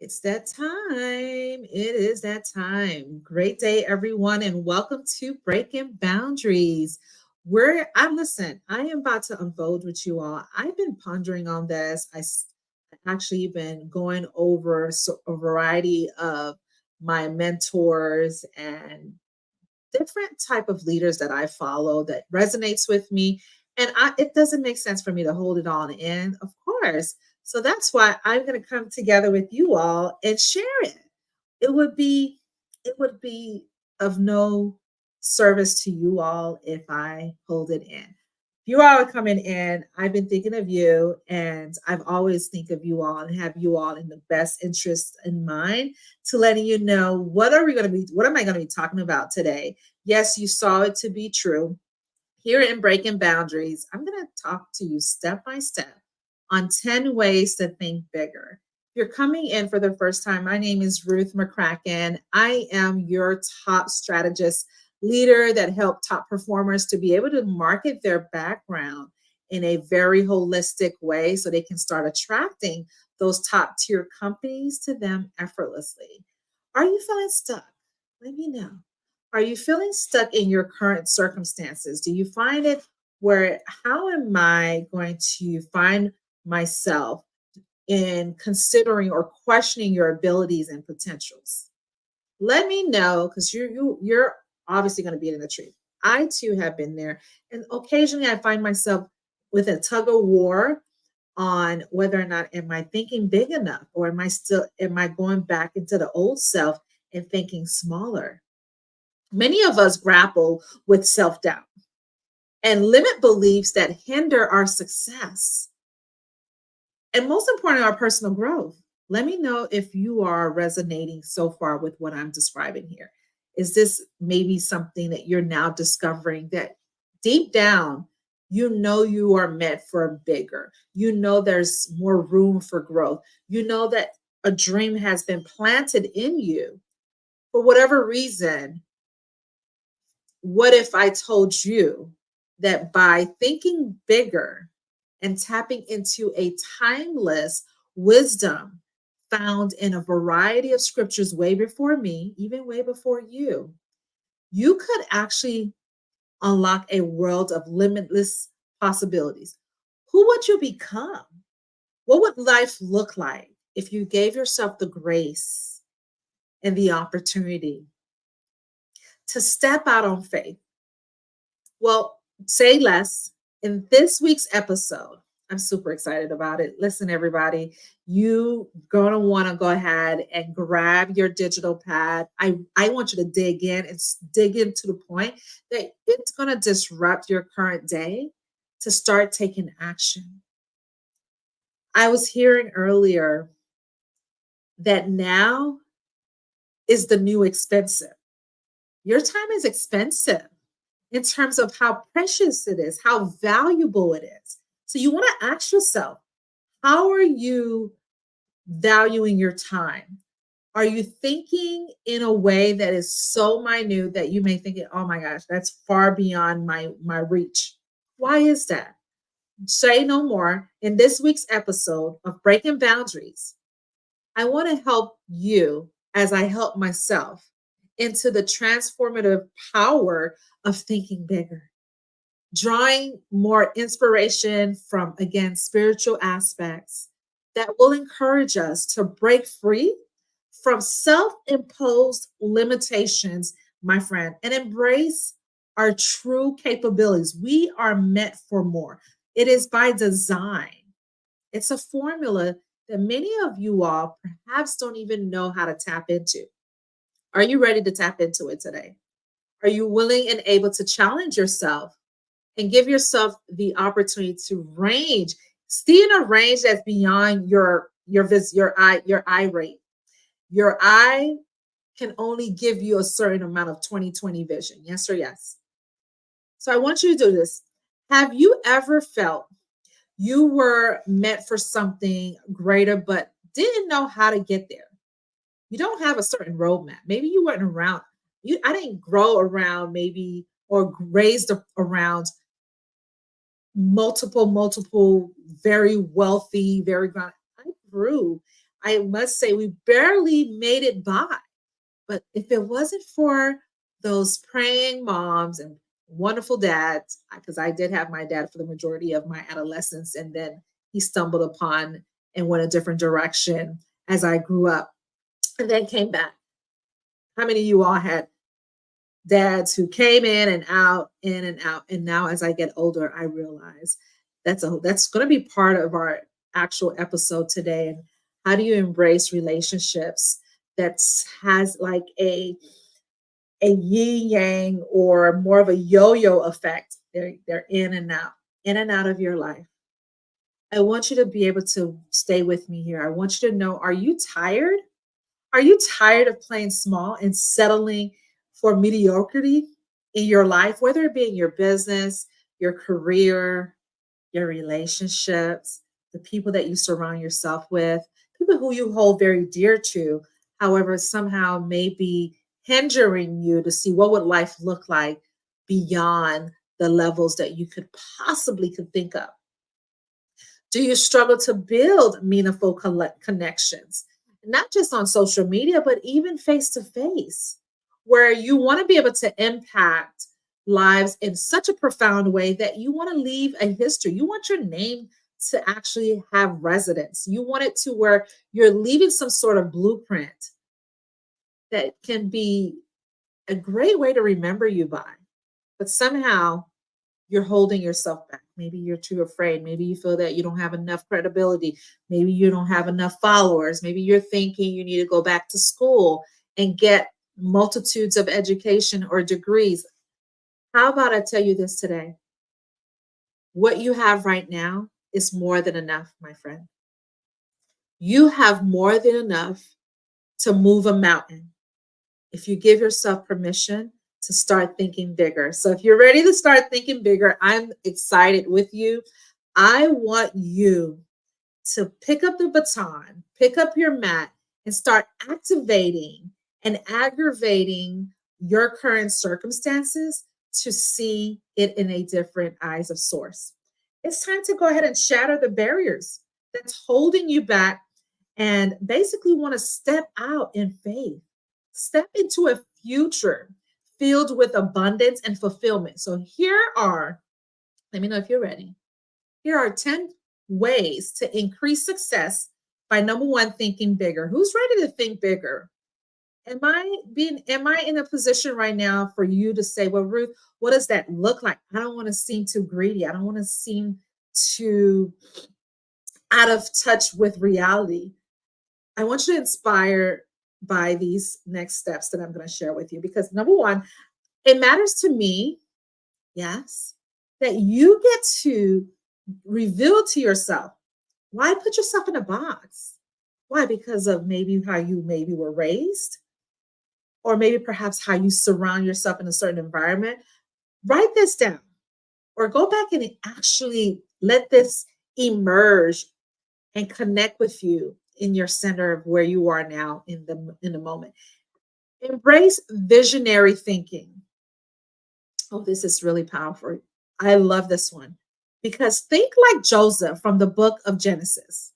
It's that time. It is that time. Great day, everyone, and welcome to Breaking Boundaries. Where I listen, I am about to unfold with you all. I've been pondering on this. Actually been going over a variety of my mentors and different type of leaders that I follow that resonates with me. And it doesn't make sense for me to hold it all in, of course. So that's why I'm going to come together with you all and share it. It would be, it would be of no service to you all if I hold it in. You all are coming in. I've been thinking of you, and I've always think of you all and have you all in the best interest in mind to letting you know what are we going to be, what am I going to be talking about today? Yes, you saw it to be true. Here in Breaking Boundaries, I'm going to talk to you step by step on 10 ways to think bigger. If you're coming in for the first time, my name is Ruth McCrackin. I am your top strategist leader that help top performers to be able to market their background in a very holistic way so they can start attracting those top tier companies to them effortlessly. Are you feeling stuck? Let me know. Are you feeling stuck in your current circumstances? Do you find it where, how am I going to find myself in considering or questioning your abilities and potentials? Let me know because you're obviously going to be in the truth. I too have been there, and occasionally I find myself with a tug of war on whether or not am I thinking big enough, or am I going back into the old self and thinking smaller? Many of us grapple with self doubt and limit beliefs that hinder our success and, most importantly, our personal growth. Let me know if you are resonating so far with what I'm describing here. Is this maybe something that you're now discovering that deep down, you know you are meant for bigger? You know there's more room for growth. You know that a dream has been planted in you. For whatever reason, what if I told you that by thinking bigger and tapping into a timeless wisdom found in a variety of scriptures way before me, even way before you could actually unlock a world of limitless possibilities? Who would you become? What would life look like if you gave yourself the grace and the opportunity to step out on faith? Well, say less. In this week's episode, I'm super excited about it. Listen, everybody, you gonna want to go ahead and grab your digital pad. I want you to dig in and dig in to the point that it's gonna disrupt your current day to start taking action. I was hearing earlier that now is the new expensive. Your time is expensive in terms of how precious it is, how valuable it is. So you want to ask yourself, how are you valuing your time? Are you thinking in a way that is so minute that you may think, oh my gosh, that's far beyond my reach? Why is that? Say no more. In this week's episode of Breaking Boundaries, I want to help you as I help myself into the transformative power of thinking bigger, drawing more inspiration from, again, spiritual aspects that will encourage us to break free from self imposed limitations, my friend, and embrace our true capabilities. We are meant for more. It is by design. It's a formula that many of you all perhaps don't even know how to tap into. Are you ready to tap into it today? Are you willing and able to challenge yourself and give yourself the opportunity to range, stay in a range that's beyond your eye rate? Your eye can only give you a certain amount of 20/20 vision. Yes or yes? So I want you to do this. Have you ever felt you were meant for something greater, but didn't know how to get there? You don't have a certain roadmap. Maybe you weren't around. I didn't grow around maybe or raised around multiple, very wealthy, very ground. I grew. I must say, we barely made it by. But if it wasn't for those praying moms and wonderful dads, because I did have my dad for the majority of my adolescence, and then he stumbled upon and went a different direction as I grew up and then came back. How many of you all had dads who came in and out? And now as I get older, I realize that's going to be part of our actual episode today. And how do you embrace relationships that has like a yin yang or more of a yo-yo effect? They're in and out of your life. I want you to be able to stay with me here. I want you to know, are you tired? Are you tired of playing small and settling for mediocrity in your life, whether it be in your business, your career, your relationships, the people that you surround yourself with, people who you hold very dear to, however, somehow may be hindering you to see what would life look like beyond the levels that you could think of? Do you struggle to build meaningful connections? Not just on social media, but even face to face, where you want to be able to impact lives in such a profound way that you want to leave a history. You want your name to actually have resonance. You want it to where you're leaving some sort of blueprint that can be a great way to remember you by. But somehow you're holding yourself back. Maybe you're too afraid. Maybe you feel that you don't have enough credibility. Maybe you don't have enough followers. Maybe you're thinking you need to go back to school and get multitudes of education or degrees. How about I tell you this today? What you have right now is more than enough, my friend. You have more than enough to move a mountain if you give yourself permission to start thinking bigger. So if you're ready to start thinking bigger, I'm excited with you. I want you to pick up the baton, pick up your mat, and start activating and aggravating your current circumstances to see it in a different eyes of source. It's time to go ahead and shatter the barriers that's holding you back and basically want to step out in faith, step into a future filled with abundance and fulfillment. So let me know if you're ready. Here are 10 ways to increase success by number one, thinking bigger. Who's ready to think bigger? Am I in a position right now for you to say, well, Ruth, what does that look like? I don't want to seem too greedy. I don't want to seem too out of touch with reality. I want you to inspire by these next steps that I'm going to share with you, because number one, it matters to me, yes, that you get to reveal to yourself. Why put yourself in a box? Why? Because of maybe how you maybe were raised, or maybe perhaps how you surround yourself in a certain environment. Write this down or go back and actually let this emerge and connect with you in your center of where you are now in the moment. Embrace visionary thinking. Oh, this is really powerful. I love this one, because think like Joseph from the book of Genesis,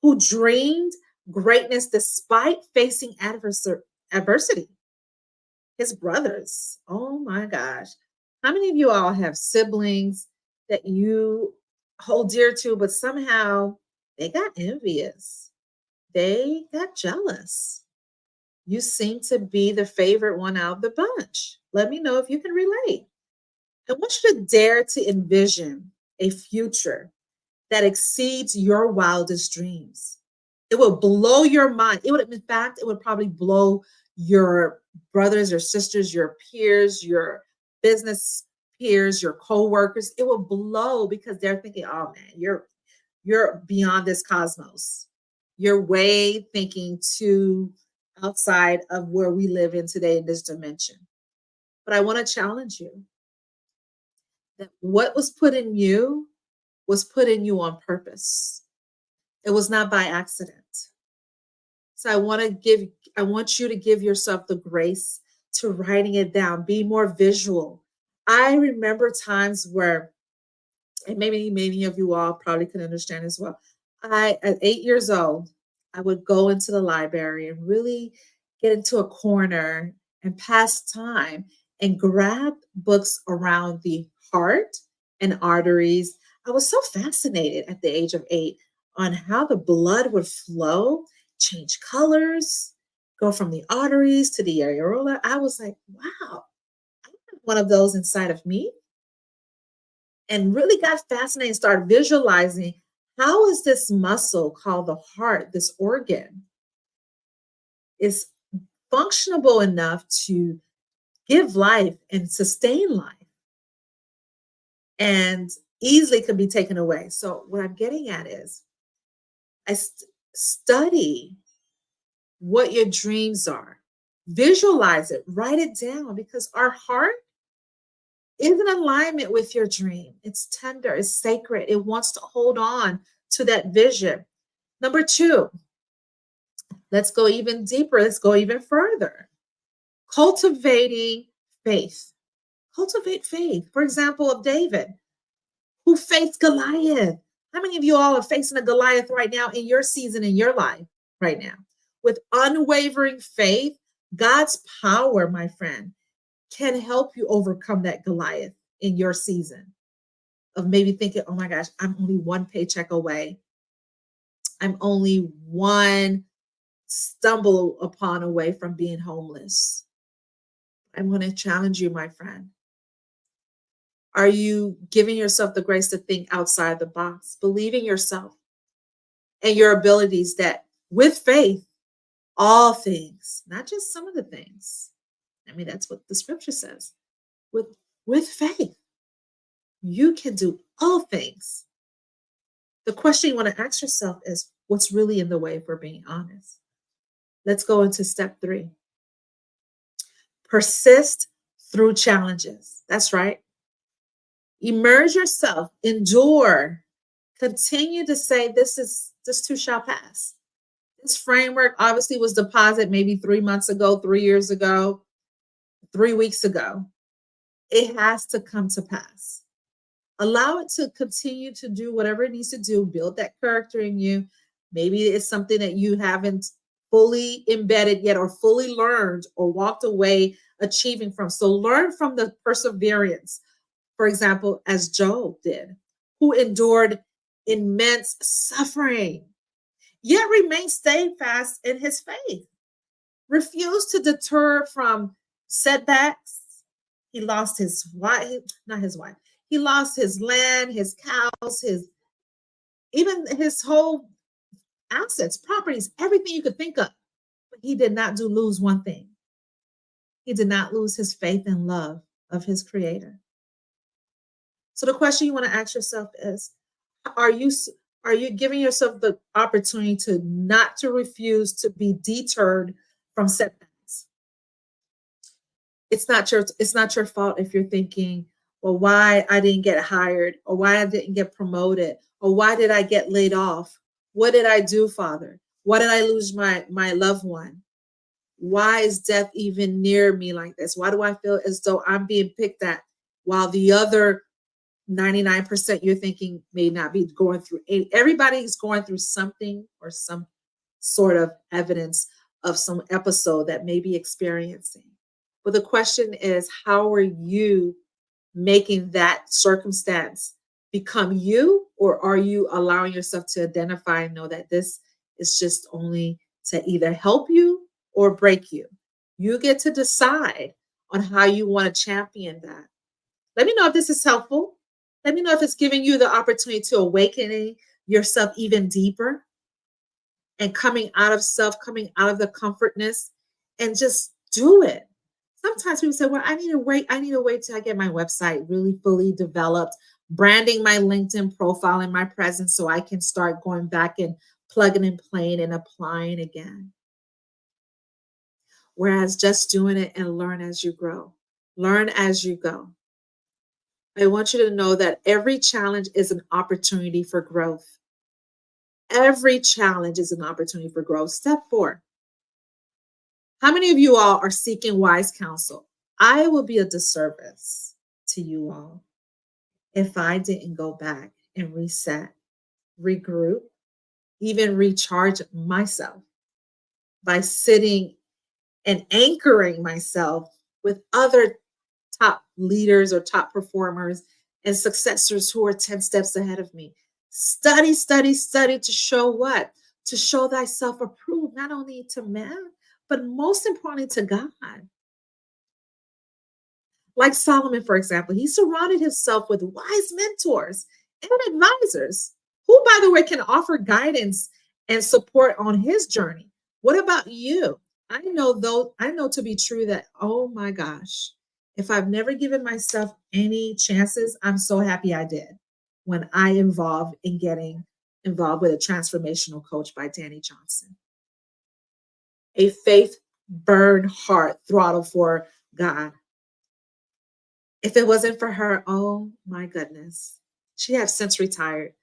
who dreamed greatness despite facing adversity. His brothers, oh my gosh. How many of you all have siblings that you hold dear to, but somehow they got envious? They got jealous. You seem to be the favorite one out of the bunch. Let me know if you can relate. I want you to dare to envision a future that exceeds your wildest dreams. It will blow your mind. In fact, it would probably blow your brothers or sisters, your peers, your business peers, your co-workers. It will blow, because they're thinking, oh man, you're beyond this cosmos. You're way thinking too outside of where we live in today in this dimension. But I want to challenge you that what was put in you was put in you on purpose. It was not by accident. So I want you to give yourself the grace to writing it down. Be more visual. I remember times where, and maybe many of you all probably can understand as well. At 8 years old, I would go into the library and really get into a corner and pass time and grab books around the heart and arteries. I was so fascinated at the age of 8 on how the blood would flow, change colors, go from the arteries to the areola. I was like, wow, I have one of those inside of me, and really got fascinated, started visualizing how is this muscle called the heart, this organ, is functionable enough to give life and sustain life and easily can be taken away. So what I'm getting at is study what your dreams are. Visualize it, write it down, because our heart is in alignment with your dream. It's tender, it's sacred. It wants to hold on to that vision. Number 2, let's go even deeper. Let's go even further. Cultivating faith. Cultivate faith. For example, of David, who faced Goliath. How many of you all are facing a Goliath right now in your season, in your life right now? With unwavering faith, God's power, my friend, can help you overcome that Goliath in your season of maybe thinking, oh my gosh, I'm only one paycheck away. I'm only one stumble upon away from being homeless. I'm going to challenge you, my friend. Are you giving yourself the grace to think outside the box, believing yourself and your abilities that with faith, all things, not just some of the things. I mean, that's what the scripture says. With faith, you can do all things. The question you want to ask yourself is, what's really in the way, if we're being honest? Let's go into step 3. Persist through challenges. That's right. Immerse yourself, endure, continue to say, this too shall pass. This framework obviously was deposited maybe 3 months ago, 3 years ago, 3 weeks ago. It has to come to pass. Allow it to continue to do whatever it needs to do, build that character in you. Maybe it's something that you haven't fully embedded yet or fully learned or walked away achieving from. So learn from the perseverance, for example, as Job did, who endured immense suffering, yet remained steadfast in his faith, refused to deter from setbacks. He lost his wife, not his wife. He lost his land, his cows, even his whole assets, properties, everything you could think of. But he did not lose one thing. He did not lose his faith and love of his creator. So the question you want to ask yourself is, are you giving yourself the opportunity to not to refuse to be deterred from setbacks? It's not your fault if you're thinking, well, why I didn't get hired, or why I didn't get promoted, or why did I get laid off? What did I do, Father? Why did I lose my loved one? Why is death even near me like this? Why do I feel as though I'm being picked at while the other 99% you're thinking may not be going through? Everybody's going through something or some sort of evidence of some episode that may be experiencing. But the question is, how are you making that circumstance become you? Or are you allowing yourself to identify and know that this is just only to either help you or break you? You get to decide on how you want to champion that. Let me know if this is helpful. Let me know if it's giving you the opportunity to awakening yourself even deeper and coming out of self, coming out of the comfortness, and just do it. Sometimes people say, well, I need to wait till I get my website really fully developed, branding my LinkedIn profile and my presence so I can start going back and plugging and playing and applying again. Whereas just doing it and learn as you grow. Learn as you go. I want you to know that every challenge is an opportunity for growth. Every challenge is an opportunity for growth. Step 4. How many of you all are seeking wise counsel? I will be a disservice to you all if I didn't go back and reset, regroup, even recharge myself by sitting and anchoring myself with other top leaders or top performers and successors who are 10 steps ahead of me. Study, study, study to show what? To show thyself approved, not only to man, but most importantly to God. Like Solomon, for example, he surrounded himself with wise mentors and advisors who, by the way, can offer guidance and support on his journey. What about you? I know to be true that, oh my gosh, if I've never given myself any chances, I'm so happy I did when I involved in getting involved with a transformational coach by Danny Johnson. A faith burned heart throttle for God. If it wasn't for her, oh my goodness, she has since retired,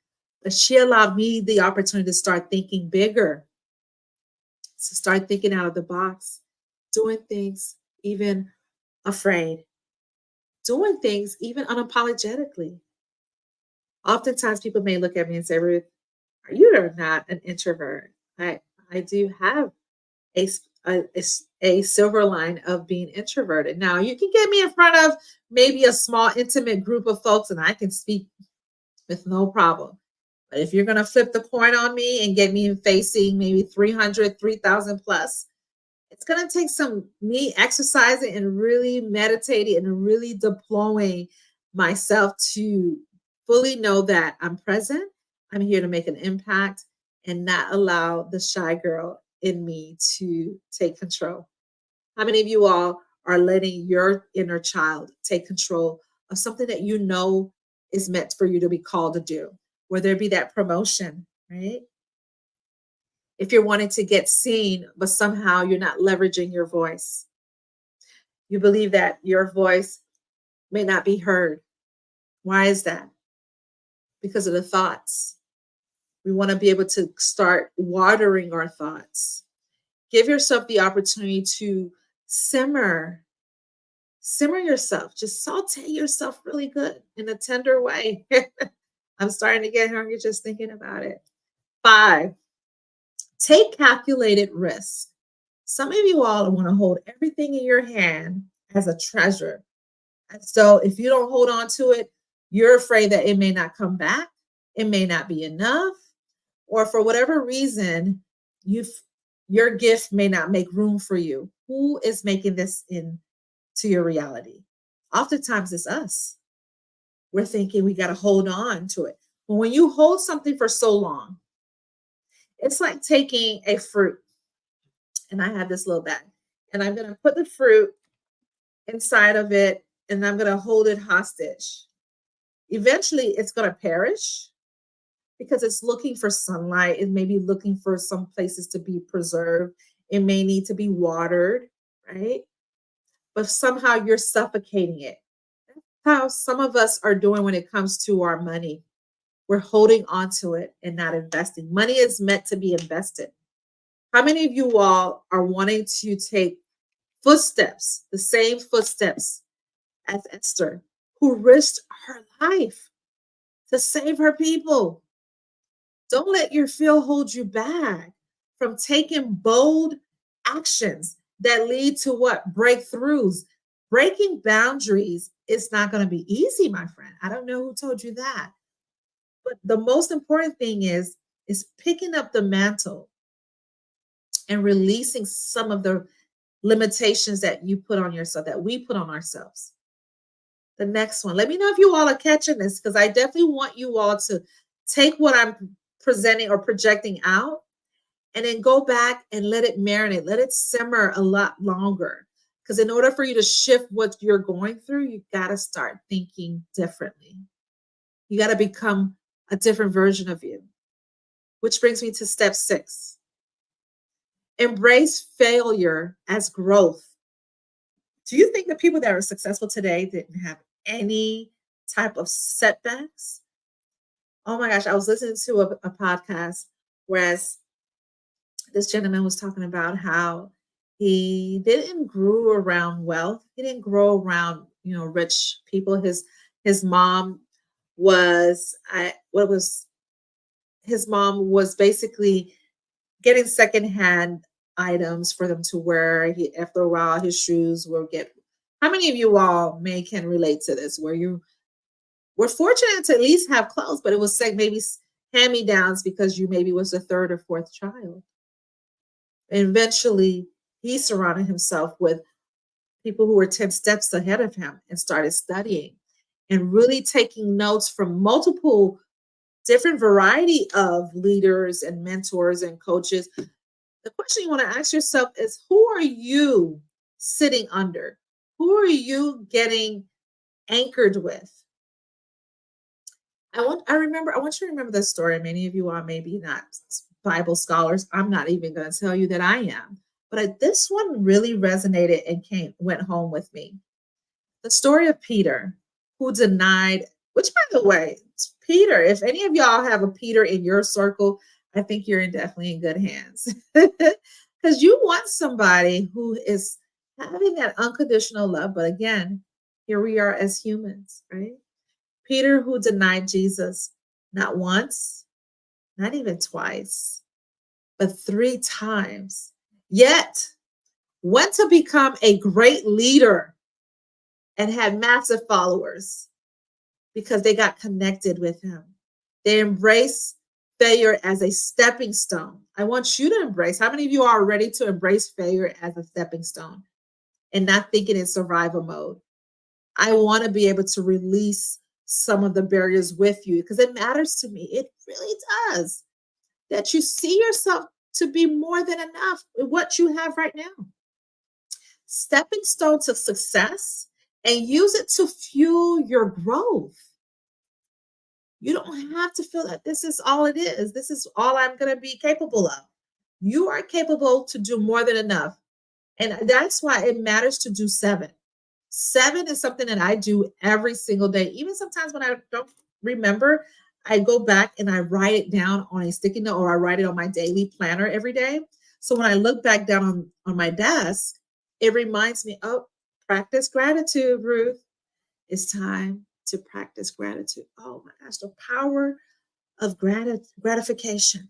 but she allowed me the opportunity to start thinking bigger, to start thinking out of the box, doing things even afraid, doing things even unapologetically. Oftentimes, people may look at me and say, Ruth, you are not an introvert. I do have a, a silver line of being introverted. Now, you can get me in front of maybe a small, intimate group of folks, and I can speak with no problem. But if you're going to flip the coin on me and get me facing maybe 300, 3,000 plus, it's going to take some me exercising and really meditating and really deploying myself to fully know that I'm present. I'm here to make an impact and not allow the shy girl in me to take control. How many of you all are letting your inner child take control of something that you know is meant for you to be called to do? Whether it be that promotion, right? If you're wanting to get seen, but somehow you're not leveraging your voice, you believe that your voice may not be heard. Why is that? Because of the thoughts. We want to be able to start watering our thoughts. Give yourself the opportunity to simmer yourself. Just saute yourself really good in a tender way. I'm starting to get hungry just thinking about it. 5, take calculated risks. Some of you all want to hold everything in your hand as a treasure. And so if you don't hold on to it, you're afraid that it may not come back. It may not be enough. Or for whatever reason, your gift may not make room for you. Who is making this into your reality? Oftentimes it's us. We're thinking we got to hold on to it. But when you hold something for so long, it's like taking a fruit. And I have this little bag. And I'm going to put the fruit inside of it and I'm going to hold it hostage. Eventually, it's going to perish because it's looking for sunlight. It may be looking for some places to be preserved. It may need to be watered, right? But somehow you're suffocating it. That's how some of us are doing when it comes to our money. We're holding on to it and not investing. Money is meant to be invested. How many of you all are wanting to take footsteps, the same footsteps as Esther, who risked her life to save her people? Don't let your fear hold you back from taking bold actions that lead to what? Breakthroughs. Breaking boundaries is not going to be easy, my friend. I don't know who told you that. But the most important thing is picking up the mantle and releasing some of the limitations that you put on yourself, that we put on ourselves. The next one. Let me know if you all are catching this, because I definitely want you all to take what I'm presenting or projecting out and then go back and let it marinate, let it simmer a lot longer. Because in order for you to shift what you're going through, you got to start thinking differently. You got to become a different version of you. Which brings me to step 6. Embrace failure as growth. Do you think the people that are successful today didn't have any type of setbacks? Oh my gosh, I was listening to a podcast whereas this gentleman was talking about how he didn't grow around wealth. He didn't grow around, rich people. His mom was his mom was basically getting secondhand items for them to wear. After a while, his shoes will get. How many of you all may can relate to this? Where you were fortunate to at least have clothes, but it was maybe hand me downs because you maybe was the third or fourth child. And eventually, he surrounded himself with people who were 10 steps ahead of him and started studying and really taking notes from multiple different variety of leaders and mentors and coaches. The question you want to ask yourself is, who are you sitting under? Who are you getting anchored with? I want you to remember this story. Many of you are maybe not Bible scholars. I'm not even going to tell you that I am. But this one really resonated and went home with me. The story of Peter, who denied, which by the way, Peter, if any of y'all have a Peter in your circle, I think you're definitely in good hands. Because you want somebody who is having that unconditional love. But again, here we are as humans, right? Peter, who denied Jesus not once, not even twice, but 3 times, yet went to become a great leader and had massive followers because they got connected with him. They embraced failure as a stepping stone. I want you to embrace. How many of you are ready to embrace failure as a stepping stone and not thinking in survival mode? I want to be able to release some of the barriers with you because it matters to me. It really does. That you see yourself to be more than enough with what you have right now. Stepping stone to success and use it to fuel your growth. You don't have to feel that this is all it is. This is all I'm going to be capable of. You are capable to do more than enough. And that's why it matters to do 7. 7 is something that I do every single day. Even sometimes when I don't remember, I go back and I write it down on a sticky note or I write it on my daily planner every day. So when I look back down on my desk, it reminds me, oh, practice gratitude, Ruth. It's time to practice gratitude. Oh my gosh, the power of gratification.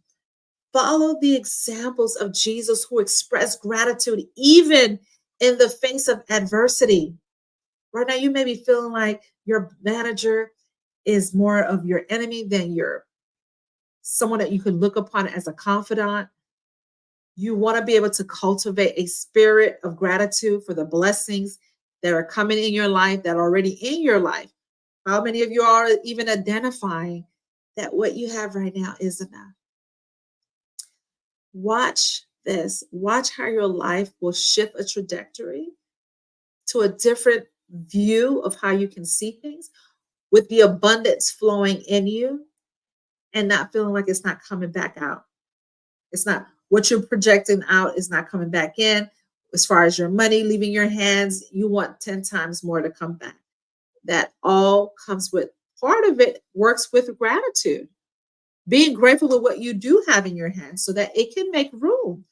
Follow the examples of Jesus who expressed gratitude even in the face of adversity. Right now, you may be feeling like your manager is more of your enemy than someone that you can look upon as a confidant. You want to be able to cultivate a spirit of gratitude for the blessings that are coming in your life, that are already in your life. How many of you are even identifying that what you have right now is enough? Watch this. Watch how your life will shift a trajectory to a different view of how you can see things with the abundance flowing in you and not feeling like it's not coming back out. It's not what you're projecting out is not coming back in. As far as your money leaving your hands, you want 10 times more to come back. That all comes with part of it works with gratitude. Being grateful for what you do have in your hands so that it can make room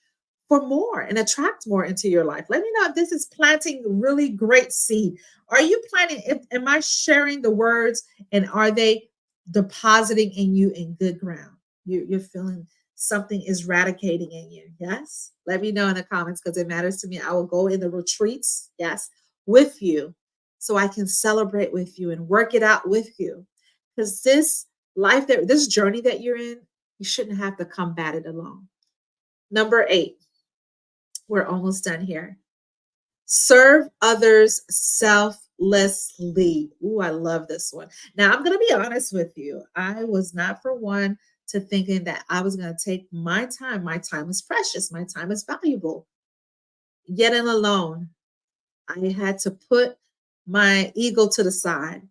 for more and attract more into your life. Let me know if this is planting really great seed. Are you planting? Am I sharing the words and are they depositing in you in good ground? You're feeling something is radicating in you. Yes. Let me know in the comments because it matters to me. I will go in the retreats. Yes. With you so I can celebrate with you and work it out with you. Because this journey that you're in, you shouldn't have to combat it alone. Number 8. We're almost done here. Serve others selflessly. Ooh, I love this one. Now, I'm going to be honest with you. I was not for one to thinking that I was going to take my time. My time is precious. My time is valuable. Yet and alone, I had to put my ego to the side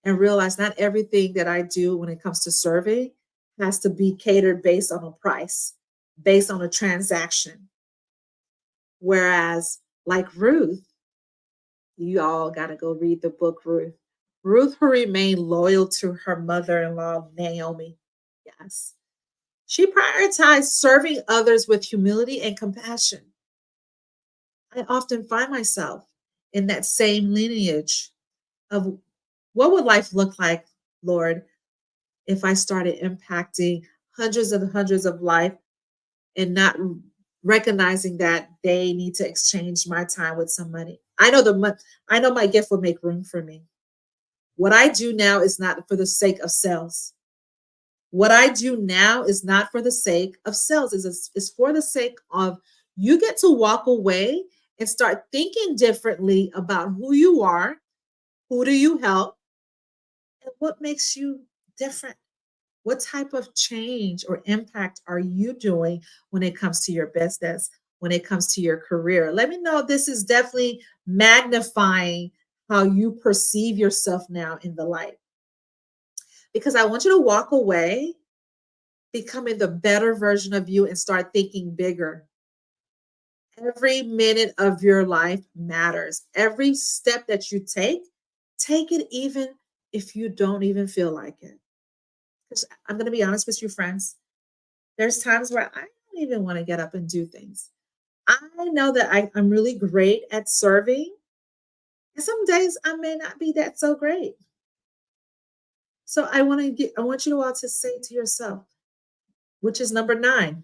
and realize not everything that I do when it comes to serving has to be catered based on a price, based on a transaction. Whereas, like Ruth, you all got to go read the book Ruth. Ruth, who remained loyal to her mother-in-law, Naomi. Yes. She prioritized serving others with humility and compassion. I often find myself in that same lineage of what would life look like, Lord, if I started impacting hundreds of life and not recognizing that they need to exchange my time with some money. I know my gift will make room for me. What I do now is not for the sake of sales. What I do now is not for the sake of sales. It's for the sake of you get to walk away and start thinking differently about who you are, who do you help, and what makes you different. What type of change or impact are you doing when it comes to your business, when it comes to your career? Let me know. This is definitely magnifying how you perceive yourself now in the light. Because I want you to walk away becoming the better version of you and start thinking bigger. Every minute of your life matters. Every step that you take it even if you don't even feel like it. Because I'm going to be honest with you, friends. There's times where I don't even want to get up and do things. I know that I'm really great at serving. And some days I may not be that so great. So I want you all to say to yourself, which is number 9,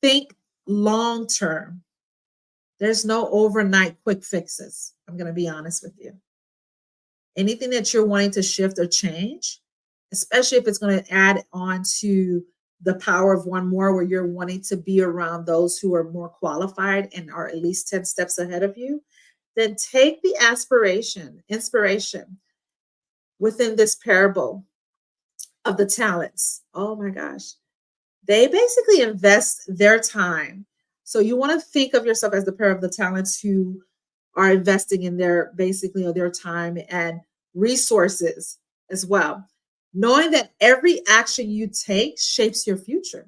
think long term. There's no overnight quick fixes. I'm going to be honest with you. Anything that you're wanting to shift or change, especially if it's going to add on to the power of one more, where you're wanting to be around those who are more qualified and are at least 10 steps ahead of you, then take the inspiration within this parable of the talents. Oh my gosh. They basically invest their time. So you want to think of yourself as the pair of the talents who are investing in their time and resources as well, knowing that every action you take shapes your future.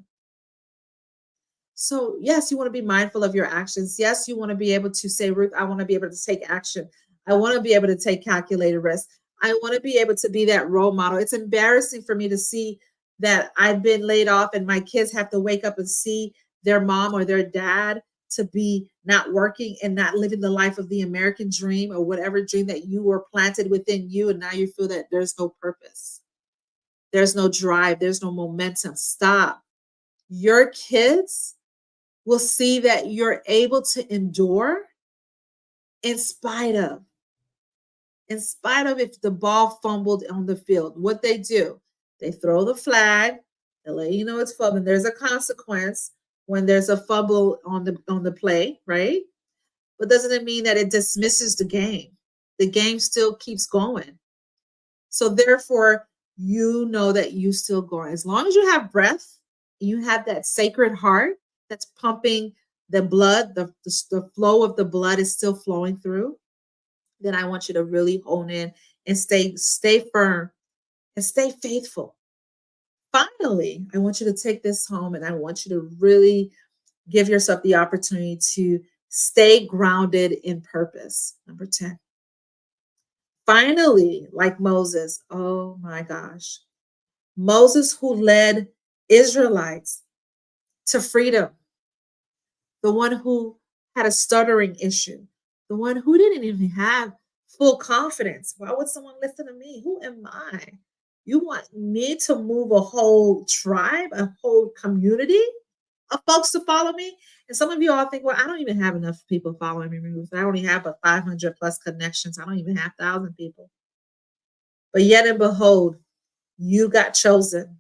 So yes, you want to be mindful of your actions. Yes, you want to be able to say, Ruth, I want to be able to take action. I want to be able to take calculated risk. I want to be able to be that role model. It's embarrassing for me to see that I've been laid off and my kids have to wake up and see their mom or their dad to be not working and not living the life of the American dream or whatever dream that you were planted within you. And now you feel that there's no purpose. There's no drive. There's no momentum. Stop. Your kids will see that you're able to endure in spite of if the ball fumbled on the field. What they do, they throw the flag, they let you know it's fumbling. There's a consequence when there's a fumble on the play, right? But doesn't it mean that it dismisses the game? The game still keeps going. So therefore, you know that you still going. As long as you have breath, you have that sacred heart that's pumping the blood, the flow of the blood is still flowing through, then I want you to really hone in and stay firm and stay faithful. Finally, I want you to take this home and I want you to really give yourself the opportunity to stay grounded in purpose. Number 10. Finally, like Moses, oh my gosh, Moses who led Israelites to freedom, the one who had a stuttering issue, the one who didn't even have full confidence. Why would someone listen to me? Who am I? You want me to move a whole tribe, a whole community of folks to follow me? And some of you all think, well, I don't even have enough people following me. I only have a 500 plus connections. I don't even have 1,000 people. But yet and behold, you got chosen.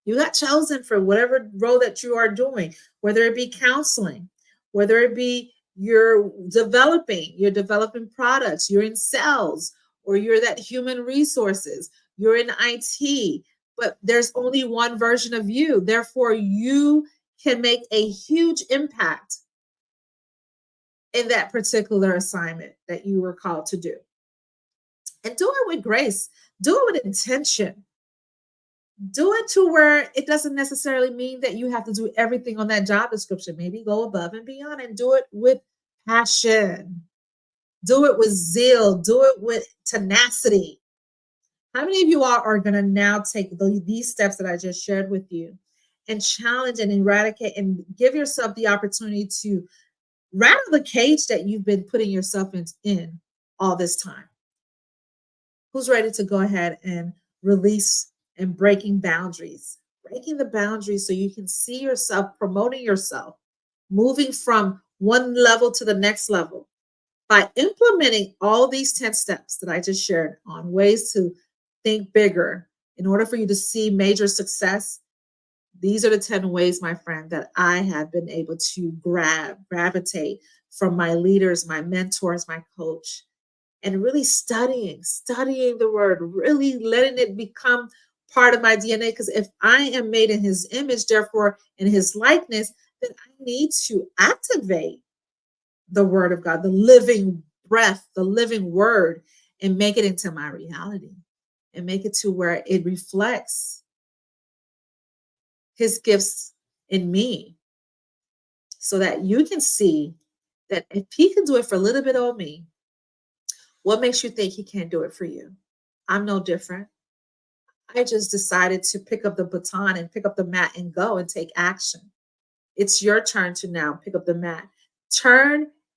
You got chosen for whatever role that you are doing, whether it be counseling, whether it be you're developing products, you're in sales, or you're that human resources, you're in IT, but there's only one version of you. Therefore, you can make a huge impact in that particular assignment that you were called to do. And do it with grace, do it with intention. Do it to where it doesn't necessarily mean that you have to do everything on that job description. Maybe go above and beyond and do it with passion. Do it with zeal. Do it with tenacity. How many of you all are going to now take these steps that I just shared with you and challenge and eradicate and give yourself the opportunity to rattle the cage that you've been putting yourself in all this time? Who's ready to go ahead and release and breaking boundaries? breaking the boundaries so you can see yourself, promoting yourself, moving from one level to the next level. By implementing all these 10 steps that I just shared on ways to think bigger in order for you to see major success, these are the 10 ways, my friend, that I have been able to gravitate from my leaders, my mentors, my coach, and really studying the word, really letting it become part of my DNA. Because if I am made in his image, therefore in his likeness, then I need to activate the word of God, the living breath, the living word, and make it into my reality and make it to where it reflects his gifts in me so that you can see that if he can do it for a little bit of me, what makes you think he can't do it for you? I'm no different. I just decided to pick up the baton and pick up the mat and go and take action. It's your turn to now pick up the mat.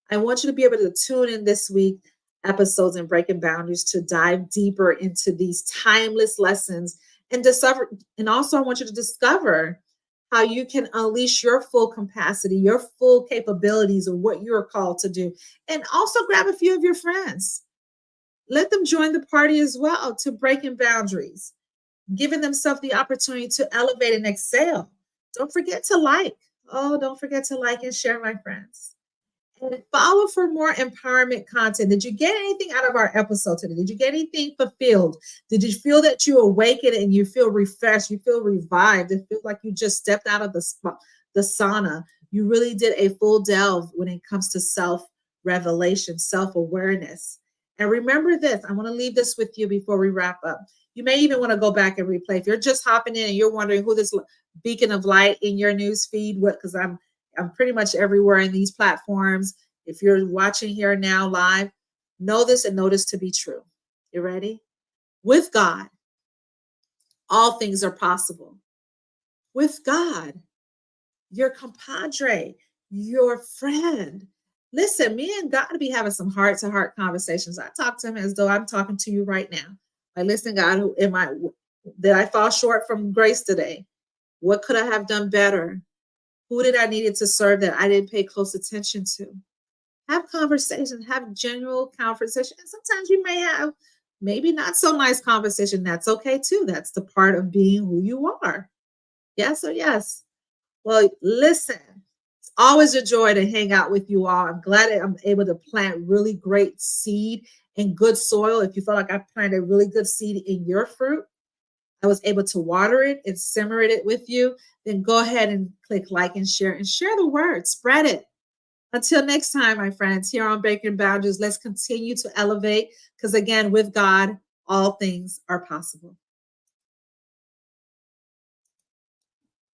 I want you to be able to tune in this week episodes and Breaking Boundaries to dive deeper into these timeless lessons and discover. And also, I want you to discover how you can unleash your full capacity, your full capabilities of what you're called to do. And also grab a few of your friends. Let them join the party as well to Breaking Boundaries, giving themselves the opportunity to elevate and excel. Don't forget to like. Oh, don't forget to like and share, my friends. And follow for more empowerment content. Did you get anything out of our episode today? Did you get anything fulfilled? Did you feel that you awaken and you feel refreshed? You feel revived? It feels like you just stepped out of the sauna. You really did a full delve when it comes to self-revelation, self-awareness. And remember this, I want to leave this with you before we wrap up. You may even want to go back and replay. If you're just hopping in and you're wondering who this beacon of light in your news feed, because I'm pretty much everywhere in these platforms. If you're watching here now live, know this and know this to be true. You ready? With God, all things are possible. With God, your compadre, your friend. Listen, me and God be having some heart-to-heart conversations. I talk to him as though I'm talking to you right now. Like, listen, God, did I fall short from grace today? What could I have done better? Who did I needed to serve that I didn't pay close attention to? Have conversations, have general conversation. And sometimes you may have maybe not so nice conversation. That's okay too. That's the part of being who you are. Yes or yes. Well, listen, it's always a joy to hang out with you all. I'm glad that I'm able to plant really great seed in good soil. If you feel like I planted a really good seed in your fruit, I was able to water it and simmer it with you, then go ahead and click like and share the word, spread it. Until next time, my friends, here on Breaking Boundaries, let's continue to elevate because again, with God, all things are possible.